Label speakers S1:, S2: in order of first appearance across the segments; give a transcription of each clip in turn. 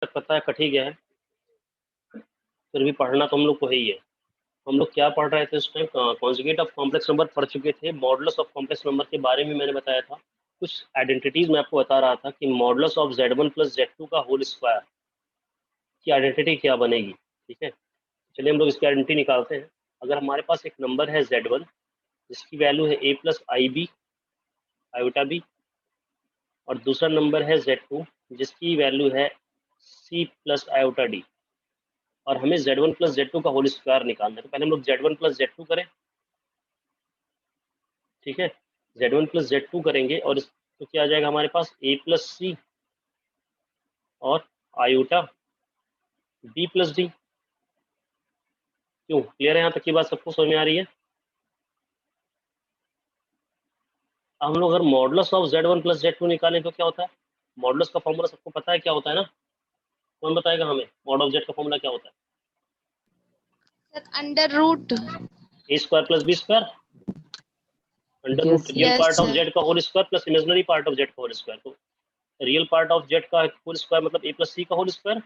S1: तक पता है कट ही गया है, फिर भी पढ़ना तो हम लोग को ही है। हम लोग क्या पढ़ रहे थे उस time? Conjugate of complex number पढ़ चुके थे। मॉडुलस ऑफ कॉम्प्लेक्स नंबर के बारे में मैंने बताया था, कुछ आइडेंटिटीज मैं आपको बता रहा था कि modulus of Z1 plus Z2 का होल स्क्वायर की आइडेंटिटी क्या बनेगी। ठीक है, चलिए हम लोग इसकी आइडेंटिटी निकालते हैं। अगर हमारे पास एक नंबर है Z1 जिसकी वैल्यू है a plus i b iota b, और दूसरा नंबर है Z2 जिसकी वैल्यू है c प्लस आयोटा डी, और हमें Z1 प्लस Z2 का होल स्क्वायर निकालना है। तो पहले हम लोग Z1 प्लस Z2 करें। ठीक है, Z1 प्लस Z2 करेंगे और तो क्या आ जाएगा हमारे पास a प्लस सी और आयोटा b प्लस डी। क्यों, क्लियर है यहाँ तक की बात? सबको समझ में आ रही है? हम लोग अगर modulus of Z1 plus Z2 निकालें तो क्या होता है? मॉडुलस का फॉर्मूला सबको पता है क्या होता है ना? कौन बताएगा हमें मॉड ऑफ जेड का फॉर्मूला क्या होता है?
S2: Under root
S1: a square plus b square, under root real
S2: yes
S1: part of
S2: sir
S1: Z का whole square plus imaginary part of Z का होल स्क्वायर। तो रियल पार्ट ऑफ जेड का whole square मतलब a plus c का whole square,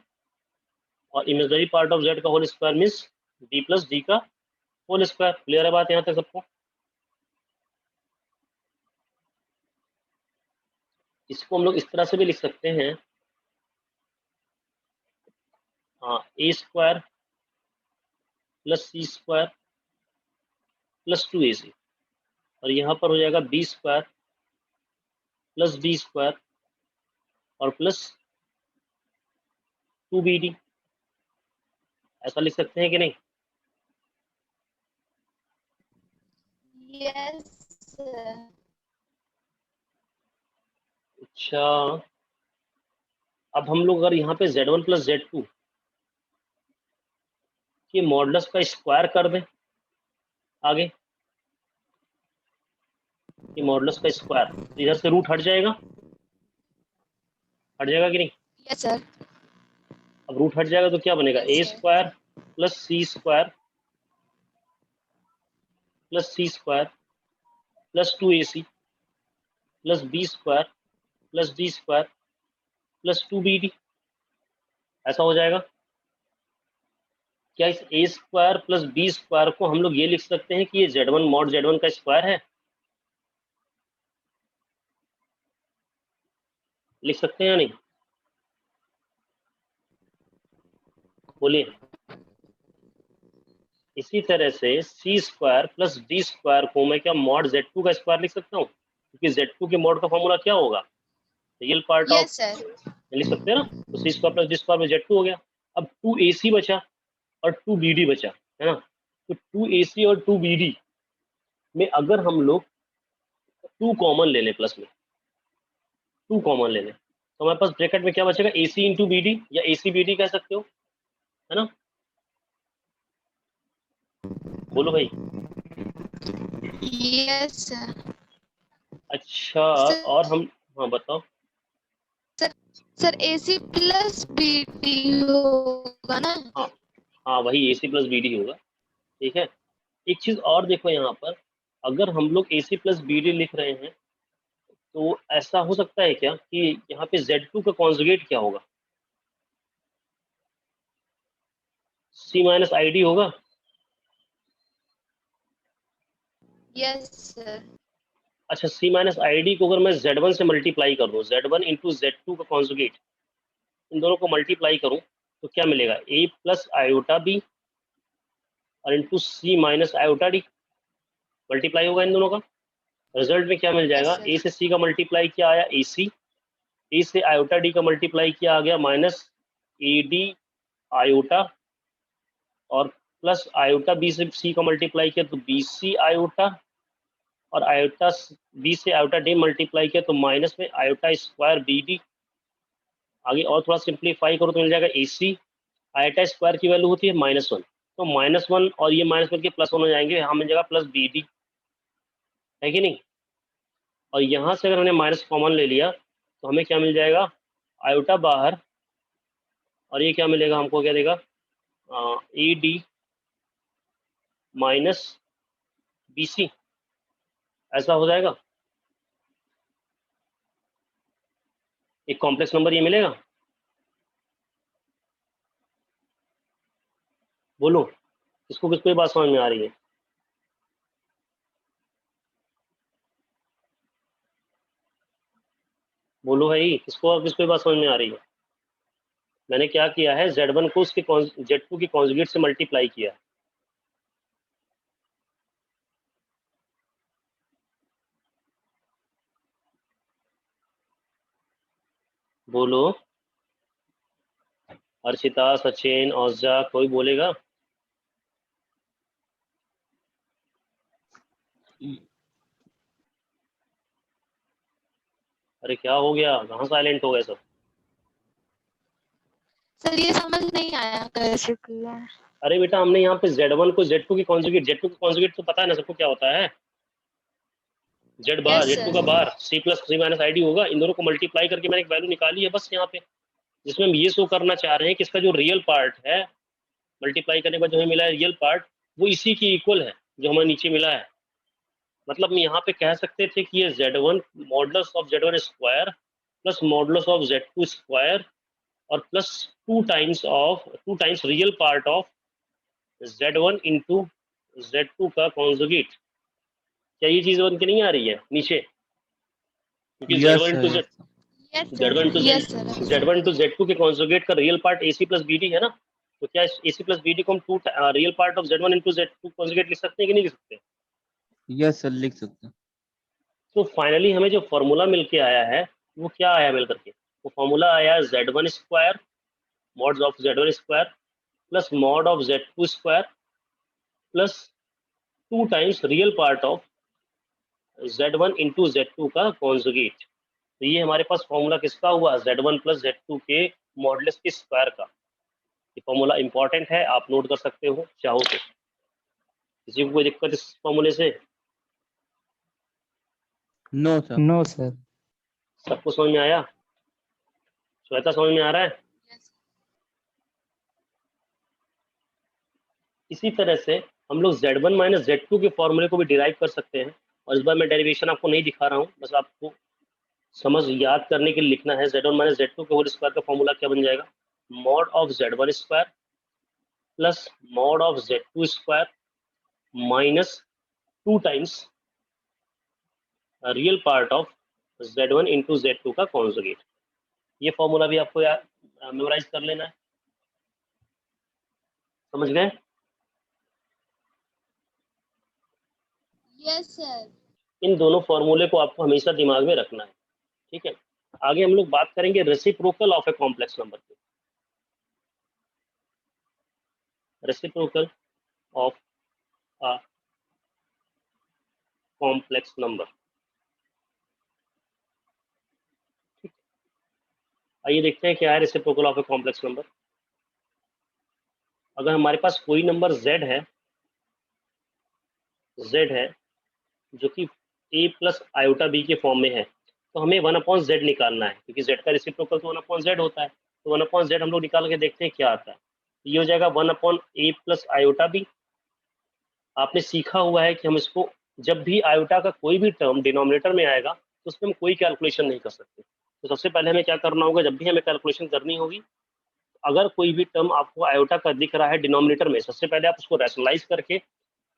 S1: और imaginary part of Z का whole square means b plus d का whole square. Clear है बात यहाँ तक सबको? इसको हम लोग इस तरह से भी लिख सकते हैं, हाँ, a square plus c square plus 2ac, और यहाँ पर हो जाएगा b square plus d square और प्लस 2bd। ऐसा लिख सकते हैं कि नहीं?
S2: यस सर
S1: अच्छा, अब हम लोग अगर यहाँ पे Z1 प्लस Z2 के मॉडुलस का स्क्वायर कर दें आगे, ये मॉडुलस का स्क्वायर, तो इधर से रूट हट जाएगा, हट जाएगा कि नहीं?
S2: यस सर
S1: अब रूट हट जाएगा तो क्या बनेगा?
S2: Yes
S1: a
S2: sir
S1: square plus c square plus c square plus 2ac plus b square plus d square plus 2bd। ऐसा हो जाएगा। क्या इस a square plus b square को हम लोग ये लिख सकते हैं कि ये Z1 मॉड Z1 का स्क्वायर है? लिख सकते हैं या नहीं? बोलिए। इसी तरह से सी स्क्वायर प्लस डी स्क्वायर को मैं क्या मॉड Z2 का स्क्वायर लिख सकता हूँ, क्योंकि Z2 के मॉड का फॉर्मूला क्या होगा? Real part of,
S2: yes sir
S1: लिख सकते हैं ना? तो सी स्क्वायर प्लस डी स्क्वायर में Z2 हो गया। अब 2ac बचा और 2bd बचा, है ना? तो 2ac और 2bd में अगर हम लोग 2 कॉमन ले लें, प्लस में 2 कॉमन ले लें, तो हमारे पास ब्रैकेट में क्या बचेगा? ac इंटू बी डी, या ac bd कह सकते हो, है ना? बोलो भाई।
S2: यस सर
S1: अच्छा,
S2: सर
S1: और हम, हाँ बताओ।
S2: सर AC प्लस BD होगा ना
S1: हाँ, हाँ वही ac प्लस bd होगा। ठीक है, एक चीज और देखो यहाँ पर, अगर हम लोग ac प्लस bd लिख रहे हैं तो ऐसा हो सकता है क्या कि यहाँ पे Z2 का कॉन्जुगेट क्या होगा? c माइनस आई डी होगा।
S2: यस सर
S1: अच्छा, c माइनस आई डी को अगर मैं Z1 से मल्टीप्लाई कर दूँ, Z1 इंटू Z2 का कॉन्जुगेट, इन दोनों को मल्टीप्लाई करूँ तो क्या मिलेगा? a प्लस आयोटा बी और into c minus iota D, multiply होगा इन दोनों का। रिजल्ट में क्या मिल
S2: यस
S1: जाएगा?
S2: सर
S1: a से c का मल्टीप्लाई किया आया ac, a से आयोटा डी का मल्टीप्लाई किया आ गया माइनस ए डी आयोटा, और प्लस आयोटा बी से सी का मल्टीप्लाई किया तो बी सी आयोटा, और आयोटा बी से आयोटा डी मल्टीप्लाई किया तो माइनस में आयोटा स्क्वायर बी डी। आगे और थोड़ा सिंप्लीफाई करो तो मिल जाएगा ए सी, आयोटा स्क्वायर की वैल्यू होती है -1, तो -1 और ये -1 के +1 हो जाएंगे, यहाँ मिल जाएगा प्लस बी डी, है कि नहीं? और यहाँ से अगर हमने माइनस कॉमन ले लिया तो हमें क्या मिल जाएगा? आयोटा बाहर, और ये क्या मिलेगा हमको? क्या देगा? A d minus b c, ऐसा हो जाएगा। एक कॉम्प्लेक्स नंबर ये मिलेगा। बोलो, किसको किसको ये बात समझ में आ रही है? बोलो भाई, किसको किसको ये बात समझ में आ रही है? मैंने क्या किया है, Z1 को उसके Z2 की कॉन्जुगेट से मल्टीप्लाई किया। बोलो, अर्शिता, सचिन, औजा, कोई बोलेगा? अरे क्या हो गया, कहाँ साइलेंट हो गए सब?
S2: सर ये समझ नहीं आया कैसे किया है।
S1: अरे बेटा, हमने यहाँ पे Z1 को Z2 की कॉन्जुगेट, Z2 की कॉन्जुगेट तो पता है ना सबको क्या होता है? Z बार,
S2: यस
S1: Z2 का
S2: सर।
S1: बार C plus C minus ID होगा। इन दोनों को मल्टीप्लाई करके मैंने एक वैल्यू निकाली है बस यहाँ पे, जिसमें हम ये शो करना चाह रहे हैं कि इसका जो रियल पार्ट है, मल्टीप्लाई करने के बाद जो हमें मिला है रियल पार्ट, वो इसी की इक्वल है जो हमें नीचे मिला है। मतलब हम यहाँ पे कह सकते थे कि ये Z1 modulus of Z1 square plus modulus of Z2 square और plus two times real part of Z1 into Z2 का कॉन्जुगेट। क्या ये चीज बन के नहीं आ रही है नीचे? क्योंकि
S3: yes
S1: Z1 into
S3: sir.
S2: Yes
S1: Z1 into
S2: sir. Yes sir.
S1: Z1 into Z2 के कॉन्जुगेट का real part AC plus BD है ना? तो क्या इस AC प्लस BD को हम two real part of Z1 into Z2 conjugate लिख सकते हैं कि नहीं लिख सकते?
S3: यस सर, लिख सकते हैं।
S1: तो फाइनली हमें जो फॉर्मूला मिल के आया है वो क्या आया मिल करके? वो फॉर्मूला आया Z1 square mod of Z1 square plus mod of Z2 square plus two times real part of Z1 into Z2 का कॉन्जुगेट। तो ये हमारे पास फॉर्मूला किसका हुआ? Z1 प्लस Z2 के मॉडुलस के स्क्वायर का। ये फॉर्मूला इंपॉर्टेंट है, आप नोट कर सकते हो चाहो तो। किसी को कोई दिक्कत इस फॉर्मूले से?
S3: No sir.
S4: No sir.
S1: सबको समझ में आया? श्वेता, समझ में आ रहा है? इसी तरह से हम लोग Z1 माइनस Z2 के फॉर्मूले को भी डिराइव कर सकते हैं। और इस बार मैं डेरिवेशन आपको नहीं दिखा रहा हूँ, बस आपको समझ याद करने के लिए लिखना है। Z1 माइनस Z2 के होल स्क्वायर का फॉर्मूला क्या बन जाएगा? Mod of Z1 square plus mod of Z2 square minus two times real part of Z1 into Z2 का कॉन्जुगेट। ये फॉर्मूला भी आपको मेमोराइज कर लेना है। समझ गए?
S2: Yes sir.
S1: इन दोनों फॉर्मूले को आपको हमेशा दिमाग में रखना है, ठीक है? आगे हम लोग बात करेंगे reciprocal of a complex number की। Reciprocal of a complex number. आइए देखते हैं क्या है reciprocal of a complex number. अगर हमारे पास कोई नंबर z है जो कि a प्लस आयोटा b के फॉर्म में है, तो हमें 1/z निकालना है, क्योंकि z का रेसिप्रोकल तो 1/z होता है। तो 1/z हम लोग निकाल के देखते हैं क्या आता है। ये हो जाएगा 1/a प्लस आयोटा b। आपने सीखा हुआ है कि हम इसको जब भी आयोटा का कोई भी टर्म डिनोमिनेटर में आएगा तो उसमें हम कोई कैलकुलेशन नहीं कर सकते। तो सबसे पहले हमें क्या करना होगा, जब भी हमें कैलकुलेशन करनी होगी, अगर कोई भी टर्म आपको आयोटा का दिख रहा है डिनोमिनेटर में, सबसे पहले आप उसको रैशनलाइज करके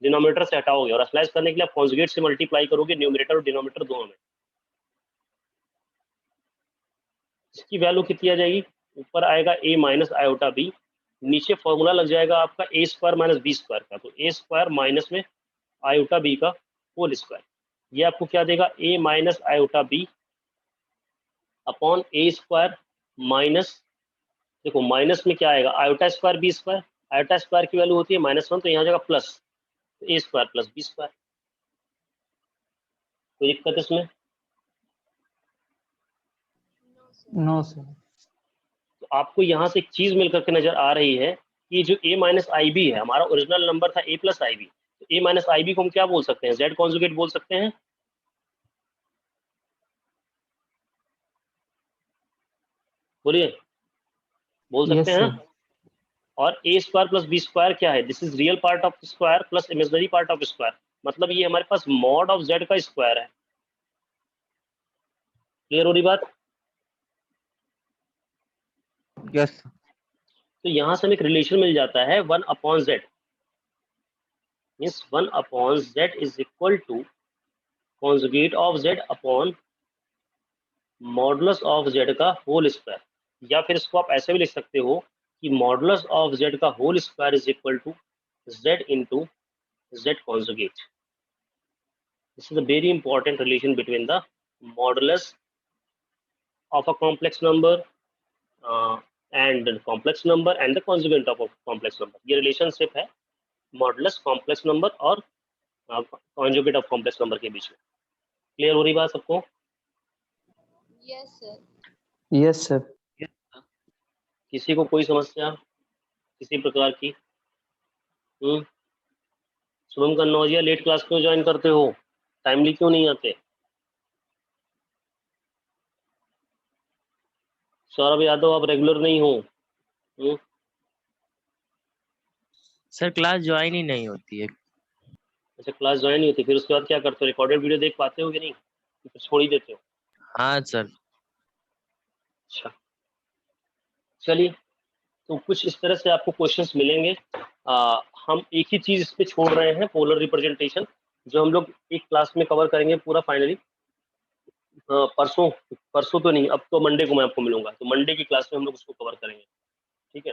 S1: डिनोमिनेटर से हटाओगे, और रैशनलाइज करने के लिए आप कॉन्जुगेट से मल्टीप्लाई करोगे न्यूमरेटर और डिनोमिनेटर दोनों में। इसकी वैल्यू कितनी आ जाएगी? ऊपर आएगा a माइनस आयोटा b, नीचे फॉर्मूला लग जाएगा आपका a square minus b square का। तो a स्क्वायर माइनस में आयोटा b का होल स्क्वायर, ये आपको क्या देगा? a minus iota b upon a square minus, देखो माइनस में क्या आएगा? Iota square b square. Iota square की वैल्यू होती है -1, तो यहाँ जाएगा प्लस, तो a square plus b square. कोई दिक्कत इसमें?
S4: No sir.
S1: तो आपको यहाँ से एक चीज मिल करके नजर आ रही है कि जो a माइनस आई बी है, हमारा ओरिजिनल नंबर था a प्लस आई बी, तो a माइनस आई बी को हम क्या बोल सकते हैं? z कॉन्जुगेट बोल सकते हैं। बोलिए, बोल सकते
S4: यस
S1: हैं
S4: सर।
S1: ना? और a square plus b square क्या है? This is real part of square plus imaginary part of square. मतलब ये हमारे पास मॉड ऑफ z का स्क्वायर है। क्लियर हो रही बात?
S3: यस।
S1: तो यहाँ से हमें एक रिलेशन मिल जाता है 1/z, means 1/z is equal to conjugate of z upon modulus of z का होल स्क्वायर, या फिर इसको आप ऐसे भी लिख सकते हो कि मॉडुलस ऑफ z का whole square is equal to z into z conjugate. This is a very important relation between the modulus of a complex number and the complex number and the conjugate of a complex number. ये relationship है modulus complex number और conjugate of complex number के बीच में। Clear हो रही बात सबको?
S2: Yes sir.
S4: Yes sir.
S1: किसी को कोई समस्या किसी प्रकार की? शुभम कन्नौजिया, लेट क्लास क्यों ज्वाइन करते हो? टाइमली क्यों नहीं आते? सौरभ यादव, आप रेगुलर नहीं हो।
S5: सर क्लास ज्वाइन ही नहीं होती है।
S1: अच्छा, क्लास ज्वाइन नहीं होती, फिर उसके बाद क्या करते हो? रिकॉर्डेड वीडियो देख पाते हो कि नहीं, फिर छोड़ ही देते हो?
S5: हाँ सर।
S1: अच्छा, चलिए, तो कुछ इस तरह से आपको क्वेश्चंस मिलेंगे। हम एक ही चीज इस पे छोड़ रहे हैं, पोलर रिप्रेजेंटेशन, जो हम लोग एक क्लास में कवर करेंगे पूरा फाइनली। परसों तो नहीं, अब तो मंडे को मैं आपको मिलूंगा, तो मंडे की क्लास में हम लोग उसको कवर करेंगे। ठीक है,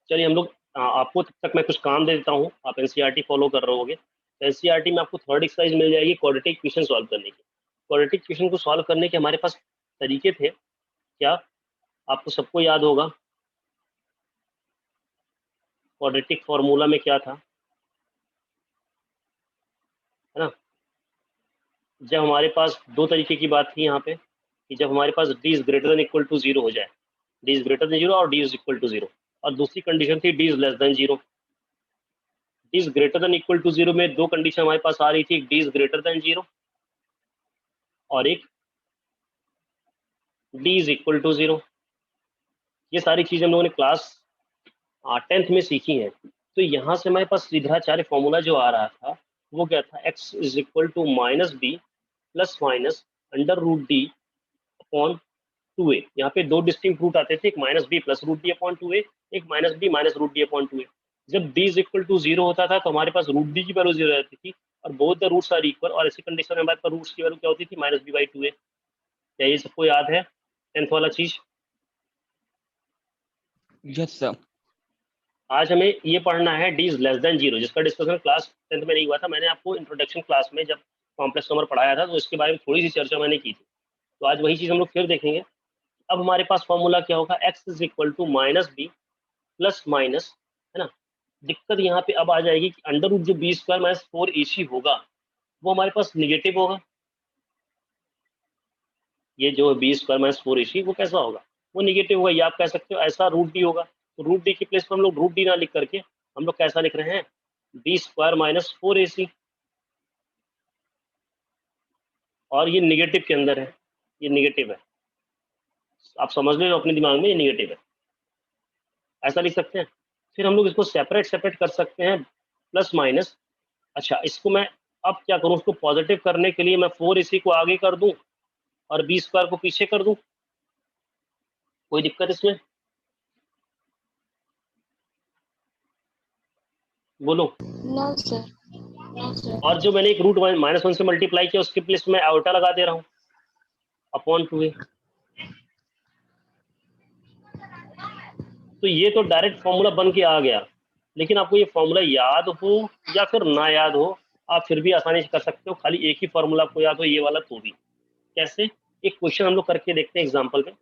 S1: चलिए हम लोग आपको तब तक मैं कुछ काम दे देता हूँ, आप एनसीईआरटी फॉलो कर रहे होगे। एनसीईआरटी में आपको थर्ड एक्सरसाइज मिल जाएगी क्वाड्रेटिक इक्वेशन सॉल्व करने की। क्वाड्रेटिक इक्वेशन को सॉल्व करने के हमारे पास तरीके थे क्या, आपको सबको याद होगा क्वाड्रेटिक फॉर्मूला में क्या था, है ना? जब हमारे पास दो तरीके की बात थी यहाँ पे, कि जब हमारे पास d is greater than equal to 0 हो जाए, d इज ग्रेटर देन 0 और d इज इक्वल टू 0, और दूसरी कंडीशन थी d is less than 0। d is greater than equal to 0 में दो कंडीशन हमारे पास आ रही थी, d इज ग्रेटर देन 0 और एक d इज इक्वल टू 0। ये सारी चीजें हम लोगों ने क्लास 10th में सीखी हैं। तो यहाँ से हमारे पास सीधाचार्य फॉर्मूला जो आ रहा था वो क्या था, x is equal to minus b plus minus under root d upon 2a। यहाँ पे दो डिस्टिंक्ट रूट आते थे, एक minus b plus root d upon 2a, एक minus b minus root d upon 2a। जब d इज इक्वल टू 0 होता था तो हमारे पास रूट डी की वैल्यू 0 रहती थी, और both the roots are equal, और ऐसी कंडीशन में हमारे पास रूट्स की वैल्यू क्या होती थी, माइनस बी बाई 2a। क्या ये सबको याद है 10th वाला चीज?
S3: Yes sir.
S1: आज हमें ये पढ़ना है d इज लेस देन 0, जिसका डिस्कशन क्लास 10th में नहीं हुआ था। मैंने आपको इंट्रोडक्शन क्लास में जब कॉम्प्लेक्स नंबर पढ़ाया था तो इसके बारे में थोड़ी सी चर्चा मैंने की थी, तो आज वही चीज हम लोग फिर देखेंगे। अब हमारे पास फॉर्मूला क्या होगा, x is equal to minus b plus minus, है ना? दिक्कत यहाँ पे अब आ जाएगी कि अंडर रूट जो बी स्क्वायर माइनस 4ac होगा वो हमारे पास निगेटिव होगा। ये जो बी स्क्वायर माइनस 4ac वो कैसा होगा, वो निगेटिव होगा, या आप कह सकते हो ऐसा रूट डी होगा। तो रूट डी की प्लेस पर हम लोग रूट डी ना लिख करके हम लोग कैसा लिख रहे हैं, बी स्क्वायर माइनस 4ac, और ये निगेटिव के अंदर है, ये निगेटिव है, आप समझ लो अपने दिमाग में, ये निगेटिव है, ऐसा लिख सकते हैं। फिर हम लोग इसको सेपरेट कर सकते हैं, प्लस माइनस। अच्छा, इसको मैं अब क्या करूं, उसको पॉजिटिव करने के लिए मैं 4ac को आगे कर दूं और बी स्क्वायर को पीछे कर दूं, कोई दिक्कत इसमें? बोलो।
S2: No sir. No sir.
S1: और जो मैंने एक रूट -1 से मल्टीप्लाई किया उसके प्लेस में आयोटा लगा दे रहा हूँ अपॉन 2a। तो ये तो डायरेक्ट फॉर्मूला बन के आ गया, लेकिन आपको ये फॉर्मूला याद हो या फिर ना याद हो, आप फिर भी आसानी से कर सकते हो। खाली एक ही फॉर्मूला आपको याद हो, ये वाला, तो भी कैसे, एक क्वेश्चन हम लोग करके देखते हैं एग्जाम्पल में।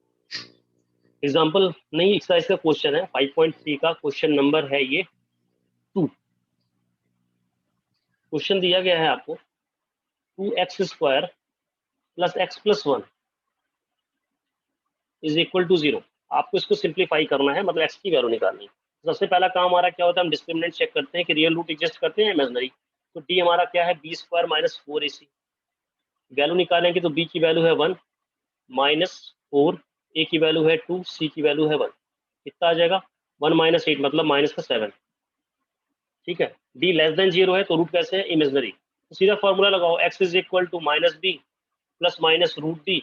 S1: एग्जाम्पल नहीं, एक्सरसाइज का क्वेश्चन है 5.3 का, क्वेश्चन नंबर है ये 2। क्वेश्चन दिया गया है आपको 2x square plus x plus 1 is equal to 0। आपको इसको सिंप्लीफाई करना है, मतलब x की वैल्यू निकालनी है। सबसे पहला काम हमारा क्या होता है, हम डिस्क्रिमिनेंट चेक करते हैं कि रियल रूट एग्जिस्ट करते हैं इमेजनरी। तो d हमारा क्या है, B square minus 4ac। Value निकालेंगे तो b की वैल्यू है 1 माइनस 4, a की वैल्यू है 2, c की वैल्यू है 1। कितना आ जाएगा, 1 माइनस 8 मतलब माइनस का 7। ठीक है, d लेस देन 0 है तो रूट कैसे है, इमेजनरी। तो सीधा फॉर्मूला लगाओ, x is equal to minus b plus minus root d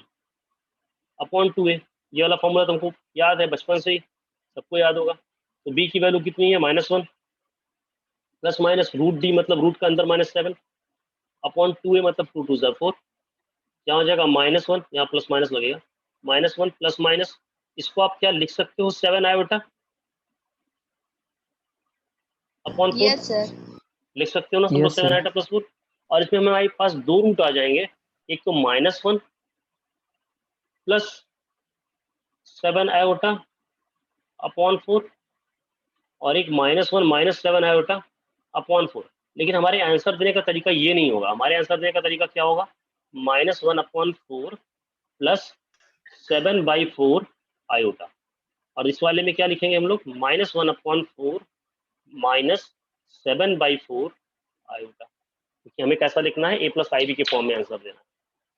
S1: upon 2a। ये वाला फॉर्मूला तुमको याद है बचपन से ही, सबको याद होगा। तो b की वैल्यू कितनी है -1 प्लस माइनस रूट डी मतलब रूट का अंदर -7 अपॉन 2a मतलब 2 2 4, यहाँ हो जाएगा -1, यहाँ प्लस माइनस लगेगा -1 प्लस माइनस, इसको आप क्या लिख सकते हो 7 आयोटा अपॉन 4
S2: Yes, sir.
S1: लिख सकते हो ना सब लोग
S4: Yes,
S1: 7
S4: sir.
S1: Iota plus 4। और इसमें हमारे पास दो रूट आ जाएंगे, एक तो -1 प्लस 7 आयोटा अपॉन 4 और एक -1 माइनस 7 आयोटा अपॉन 4। लेकिन हमारे आंसर देने का तरीका ये नहीं होगा, हमारे आंसर देने का तरीका क्या होगा, -1 अपॉन 4 प्लस 7/4 आयोटा। और इस वाले में क्या लिखेंगे हम लोग, -1 अपॉन 4 माइनस 7/4 आयोटा, क्योंकि हमें कैसा लिखना है, a प्लस आई बी के फॉर्म में आंसर देना है।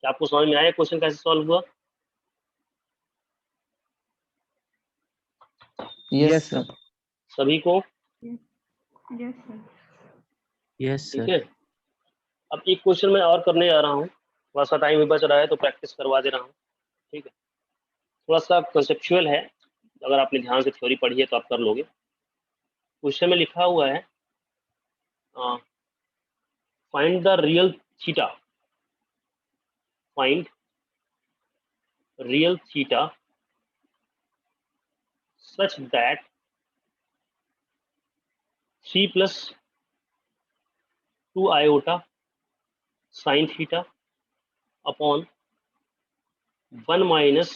S1: क्या आपको समझ में आया क्वेश्चन कैसे सॉल्व हुआ?
S4: Yes, sir.
S1: सभी को
S2: Yes, sir.
S5: यस
S1: ठीक
S5: सर।
S1: है। अब एक क्वेश्चन मैं और करने जा रहा हूँ, थोड़ा सा टाइम भी बच रहा है तो प्रैक्टिस करवा दे रहा हूँ। ठीक है, थोड़ा सा कंसेप्चुअल है, अगर आपने ध्यान से थ्योरी पढ़ी है तो आप कर लोगे। क्वेश्चन में लिखा हुआ है find the real theta, find real theta such that 3 plus 2 iota sine theta upon 1 minus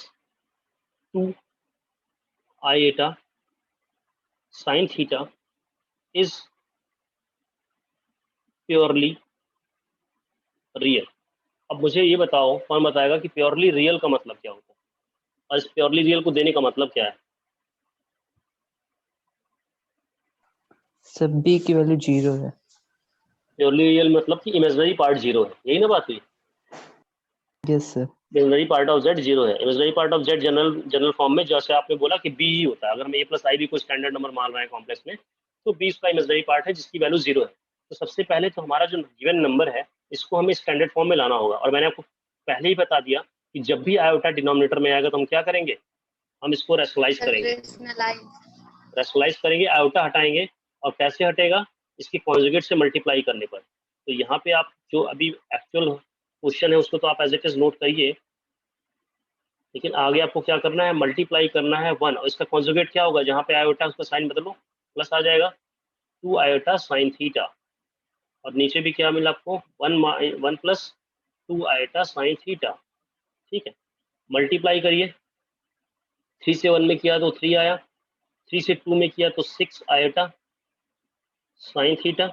S1: 2 iota sine theta is purely real. अब मुझे ये बताओ, कौन बताएगा कि प्योरली रियल का मतलब क्या होता है, और इस प्योरली रियल को देने का मतलब क्या है?
S4: सब b की वैल्यू 0 है।
S1: प्योरली रियल मतलब कि इमेजिनरी पार्ट 0 है, यही ना बात हुई?
S4: Yes, sir.
S1: Imaginary part of z 0 है। Imaginary part of z general form में जैसे आपने बोला कि b ही होता है। अगर हम a प्लस आई बी को स्टैंडर्ड नंबर मान रहे हैं कॉम्प्लेक्स में, तो b इसका इमेजिनरी पार्ट है जिसकी वैल्यू 0 है। तो सबसे पहले तो हमारा जो गिवन नंबर है इसको हमें स्टैंडर्ड फॉर्म में लाना होगा। और मैंने आपको पहले ही बता दिया कि जब भी आयोटा डिनोमिनेटर में आएगा तो हम क्या करेंगे, हम इसको रेशनलाइज करेंगे।
S2: Rationalize.
S1: रेशनलाइज करेंगे, आयोटा हटाएंगे, और कैसे हटेगा, इसकी कॉन्जुगेट से मल्टीप्लाई करने पर। तो यहाँ पे आप जो अभी एक्चुअल क्वेश्चन है उसको तो आप एज इट इज नोट करिए, लेकिन आगे आपको क्या करना है, मल्टीप्लाई करना है 1, और इसका कॉन्जुगेट क्या होगा, जहाँ पे आयोटा उसका साइन बदलो, प्लस आ जाएगा 2 आयोटा साइन थीटा, और नीचे भी क्या मिला आपको, 1 प्लस 2 आयोटा साइन थीटा। ठीक है, मल्टीप्लाई करिए, 3 से 1 में किया तो 3 आया, 3 से 2 में किया तो 6 आयोटा साइन थीटा,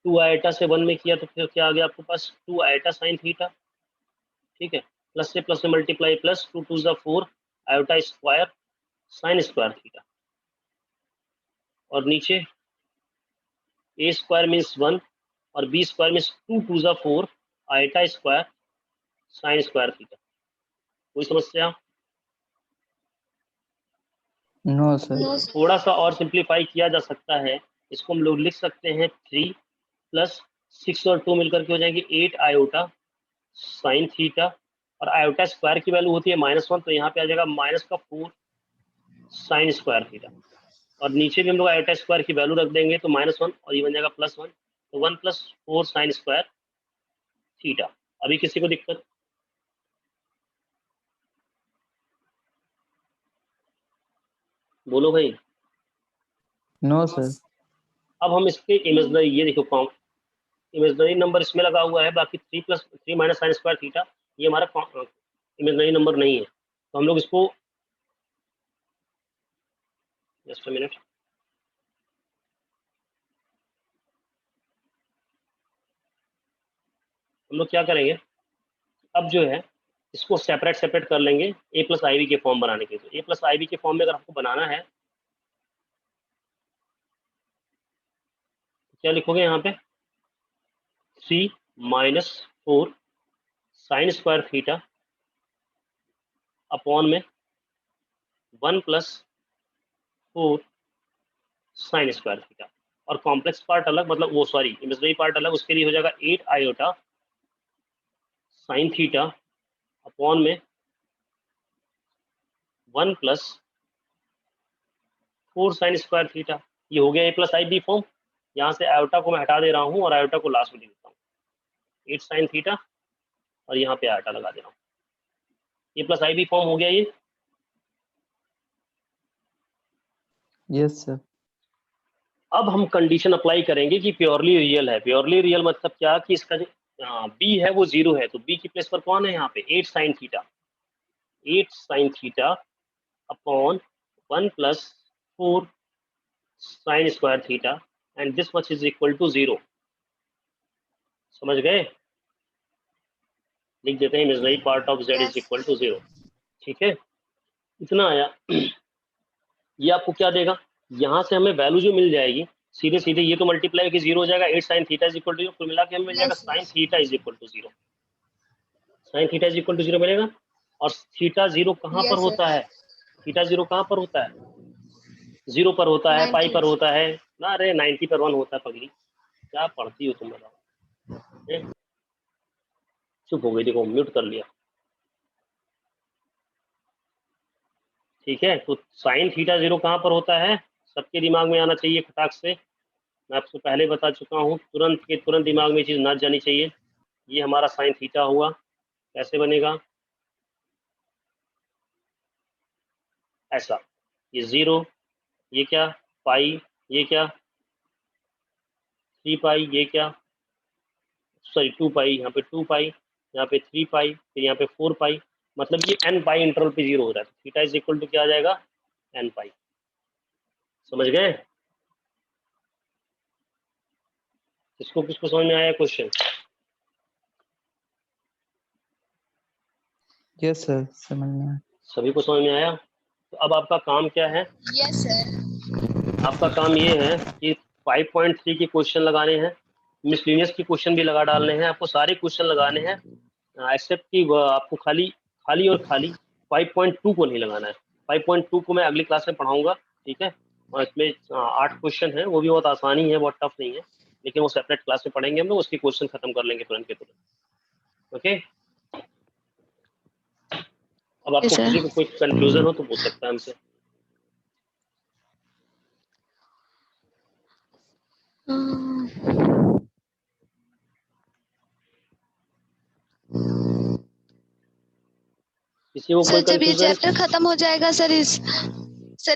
S1: 2 आयोटा से 1 में किया तो फिर क्या आ गया आपके पास, 2 आयोटा साइन थीटा। ठीक है, प्लस से multiply, plus 2 2 4 iota square sine square theta, और नीचे ए स्क्वायर मीन्स 1 और b square means 2 2 4 iota square sine square theta. कोई समस्या?
S4: No, sir.
S2: No, sir.
S1: थोड़ा सा और सिंप्लीफाई किया जा सकता है, इसको हम लोग लिख सकते हैं 3 प्लस 6 और 2 मिलकर के हो जाएंगे 8 आयोटा साइन थीटा, और आयोटा स्क्वायर की वैल्यू होती है -1, तो यहाँ पे आ जाएगा -4 साइन स्क्वायर थीटा, और नीचे भी हम लोग आयोटा स्क्वायर की वैल्यू रख देंगे तो -1 और ये बन जाएगा +1, तो 1 + 4 साइन स्क्वायर थीटा। अभी किसी को दिक्कत? बोलो भाई।
S4: No, sir.
S1: अब हम इसके इमेजनरी, ये देखो इमेजनरी नंबर इसमें लगा हुआ है, बाकी 3 + 3 माइनस साइन स्क्वायर थीटा ये हमारा इमेजनरी नंबर नहीं है, तो हम लोग इसको, जस्ट अ मिनट, हम लोग क्या करेंगे, अब जो है इसको सेपरेट कर लेंगे a प्लस आई बी के फॉर्म बनाने के लिए। a प्लस आई बी के फॉर्म में अगर आपको बनाना है तो क्या लिखोगे यहाँ पे, 3 - 4 साइन स्क्वायर थीटा अपॉन में 1 + 4 साइन स्क्वायर थीटा, और कॉम्प्लेक्स पार्ट अलग, मतलब वो सॉरी इमेजिनरी पार्ट अलग, उसके लिए हो जाएगा 8 आयोटा साइन थीटा अपॉन में 1 + 4 साइन स्क्वायर थीटा। ये हो गया ए प्लस आई बी फॉर्म। यहाँ से आयोटा को मैं हटा दे रहा हूँ और आयोटा को लास्ट में लिख देता हूँ, 8 साइन थीटा, और यहाँ पे आयोटा लगा दे रहा हूँ। ए प्लस आई बी फॉर्म हो गया ये।
S4: Yes sir.
S1: अब हम कंडीशन अप्लाई करेंगे कि प्योरली रियल है। प्योरली रियल मतलब क्या कि इसका जो बी है वो 0 है, तो बी की प्लेस पर कौन है यहाँ पे, 8 sine theta. 8 sine theta upon 1 plus 4 sine square theta and this much is equal to 0। समझ गए? लिख देते हैं imaginary part of z is equal to 0। ठीक है, इतना आया। ये आपको क्या देगा, यहाँ से हमें वैल्यू जो मिल जाएगी सीधे सीधे ये तो मल्टीप्लाई की 0 हो जाएगा, 8 sine theta is equal to 0, कुल मिला के हमें मिल जाएगा sine theta is equal to 0। Sine theta is equal to 0 मिलेगा। और थीटा 0 कहाँ पर होता है, थीटा 0 कहाँ पर होता है, 0 पर होता है, पाई पर होता है ना, अरे 90 पर 1 होता है। पगली क्या पढ़ती हो तुम, बताओ। चुप हो गई, देखो म्यूट कर लिया। ठीक है, तो साइन थीटा 0 कहाँ पर होता है, सबके दिमाग में आना चाहिए खटाक से। मैं आपको पहले बता चुका हूँ, तुरंत के तुरंत दिमाग में चीज़ ना जानी चाहिए। ये हमारा साइन थीटा हुआ, कैसे बनेगा, ऐसा, ये 0, ये क्या पाई, ये क्या 3 पाई, ये क्या सॉरी 2 पाई, यहाँ पे 2 पाई, यहाँ पे 3 पाई, फिर यहाँ पे 4 पाई, मतलब ये n पाई इंटरवल पे 0 हो रहा है। थीटा इज इक्वल टू क्या आ जाएगा, n पाई। समझ गए? किसको किसको समझ में आया क्वेश्चन?
S4: यस सर, समझ में आया।
S1: सभी को समझ में आया? तो अब आपका काम क्या है?
S6: Yes sir.
S1: आपका काम ये है कि 5.3 के क्वेश्चन लगाने हैं, मिसलिनियस के क्वेश्चन भी लगा डालने हैं, आपको सारे क्वेश्चन लगाने हैं एक्सेप्ट कि आपको खाली खाली और खाली 5.2 को नहीं लगाना है। 5.2 को मैं अगली क्लास में पढ़ाऊंगा, ठीक है। और इसमें 8 क्वेश्चन है, वो भी बहुत आसानी है, बहुत टफ नहीं है, लेकिन वो सेपरेट क्लास में पढ़ेंगे हम लोग, उसके क्वेश्चन खत्म कर लेंगे तुरंत के तुरंत। ओके, अब आपको
S6: सर।
S1: किसी को कोई कंफ्यूजन हो तो पूछ सकता है हमसे। किसी को कोई
S6: सर जब ये
S1: कंफ्यूजन?
S6: चैप्टर खत्म हो जाएगा सर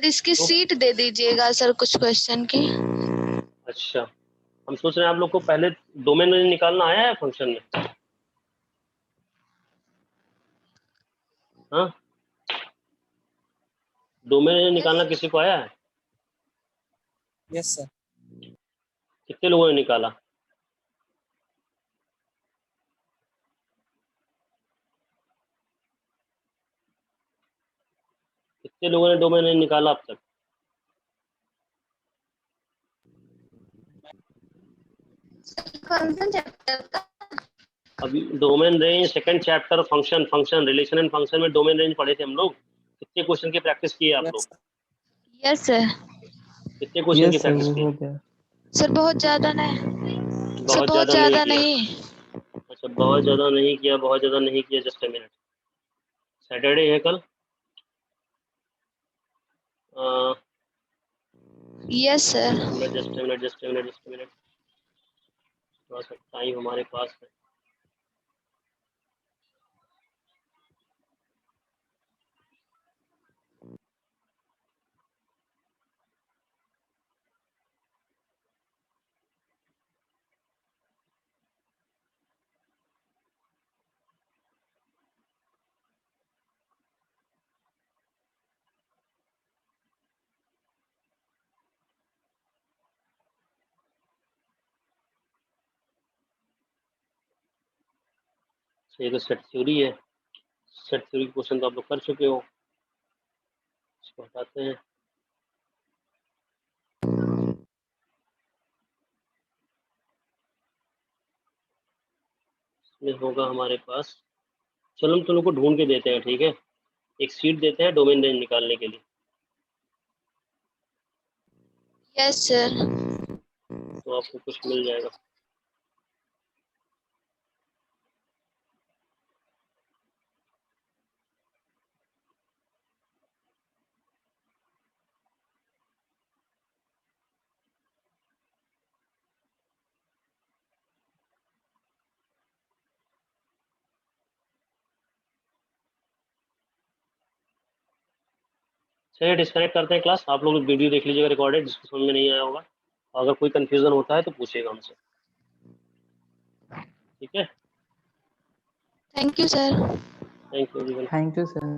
S6: इसकी सीट दे दीजिएगा सर कुछ क्वेश्चन की।
S1: अच्छा, हम सोच रहे हैं आप लोग को पहले डोमेन रेंज निकालना आया है फंक्शन में? हाँ, डोमेन रेंज निकालना किसी को आया है?
S7: Yes sir.
S1: कितने लोगों ने निकाला? कितने लोगों ने डोमेन रेंज निकाला अब तक?
S6: कौन सा चैप्टर का?
S1: अभी domain range second chapter function, function relation and function में डोमेन रेंज पढ़े थे हम लोग। कितने क्वेश्चन की प्रैक्टिस की है आप लोग?
S6: Yes sir.
S1: कितने क्वेश्चन की
S4: यस सर,
S1: प्रैक्टिस
S4: वो
S1: की?
S4: हो गया।
S6: सर बहुत ज्यादा नहीं, सर
S1: बहुत
S6: बहुत
S1: ज्यादा
S6: ज्यादा
S1: किया।
S6: नहीं।
S1: अच्छा, बहुत ज्यादा नहीं किया, बहुत ज्यादा नहीं किया। जस्ट अ मिनट, सैटरडे है कल।
S6: Yes sir.
S1: Just a minute, just a minute, just a minute, थोड़ा सा टाइम हमारे पास है। ये तो सेट थ्योरी है, सेट थ्योरी क्वेश्चन तो आप लोग कर चुके हो। इसको हटाते हैं। इसमें होगा हमारे पास, चलो हम तुम लोग को ढूंढ के देते हैं, ठीक है। एक सीट देते हैं डोमेन रेंज निकालने के लिए,
S6: यस सर।
S1: तो आपको कुछ मिल जाएगा। चलिए डिस्कनेक्ट करते हैं क्लास। आप लोग वीडियो देख लीजिएगा रिकॉर्डेड, जिसको समझ में नहीं आया होगा। अगर कोई कंफ्यूजन होता है तो पूछिएगा हमसे, ठीक है।
S6: Thank you sir.
S1: Thank you.
S4: Thank you sir.